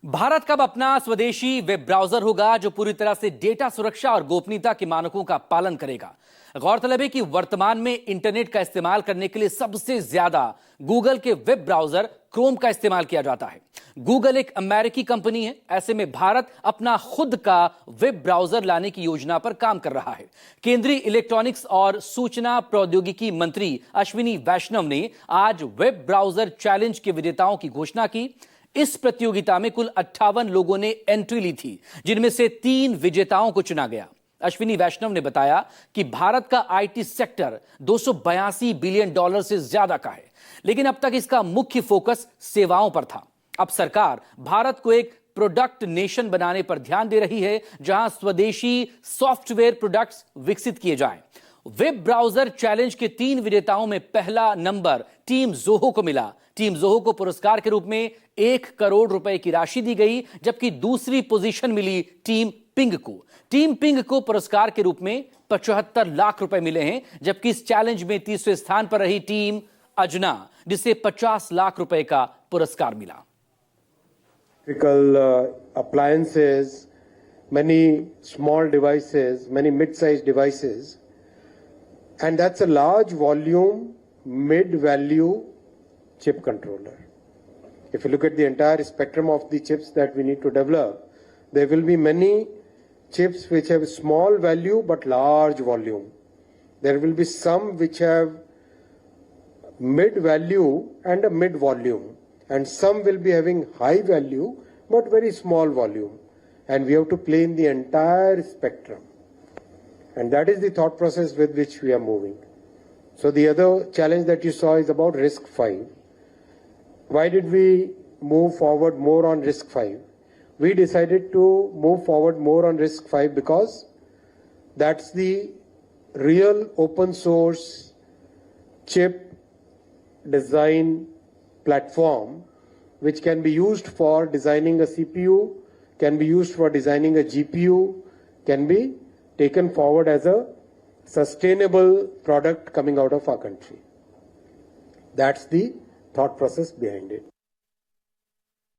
भारत कब अपना स्वदेशी वेब ब्राउजर होगा जो पूरी तरह से डेटा सुरक्षा और गोपनीयता के मानकों का पालन करेगा। गौरतलब है कि वर्तमान में इंटरनेट का इस्तेमाल करने के लिए सबसे ज्यादा गूगल के वेब ब्राउजर क्रोम का इस्तेमाल किया जाता है। गूगल एक अमेरिकी कंपनी है, ऐसे में भारत अपना खुद का वेब ब्राउजर लाने की योजना पर काम कर रहा है। केंद्रीय इलेक्ट्रॉनिक्स और सूचना प्रौद्योगिकी मंत्री अश्विनी वैष्णव ने आज वेब ब्राउजर चैलेंज के विजेताओं की घोषणा की। इस प्रतियोगिता में कुल 58 लोगों ने एंट्री ली थी, जिनमें से 3 विजेताओं को चुना गया। अश्विनी वैष्णव ने बताया कि भारत का आईटी सेक्टर $282 बिलियन से ज्यादा का है, लेकिन अब तक इसका मुख्य फोकस सेवाओं पर था। अब सरकार भारत को एक प्रोडक्ट नेशन बनाने पर ध्यान दे रही है, जहां स्वदेशी सॉफ्टवेयर प्रोडक्ट्स विकसित किए जाएं। वेब ब्राउजर चैलेंज के 3 विजेताओं में पहला नंबर टीम जोहो को मिला। टीम जोहो को पुरस्कार के रूप में 1 करोड़ रुपए की राशि दी गई, जबकि दूसरी पोजीशन मिली टीम पिंग को। टीम पिंग को पुरस्कार के रूप में 75 लाख रुपए मिले हैं, जबकि इस चैलेंज में तीसरे स्थान पर रही टीम अजना, जिसे 50 लाख रुपए का पुरस्कार मिला। Appliances, many small devices, many mid-sized devices, and that's a large volume, mid-value chip controller. If you look at the entire spectrum of the chips that we need to develop, there will be many chips which have small value but large volume. There will be some which have mid value and a mid volume, and some will be having high value but very small volume, and we have to play in the entire spectrum, and that is the thought process with which we are moving. So the other challenge that you saw is about RISC-V. Why did we move forward more on RISC-V? We decided to move forward more on RISC-V because that's the real open source chip design platform which can be used for designing a CPU, can be used for designing a GPU, can be taken forward as a sustainable product coming out of our country. That's the thought process behind it.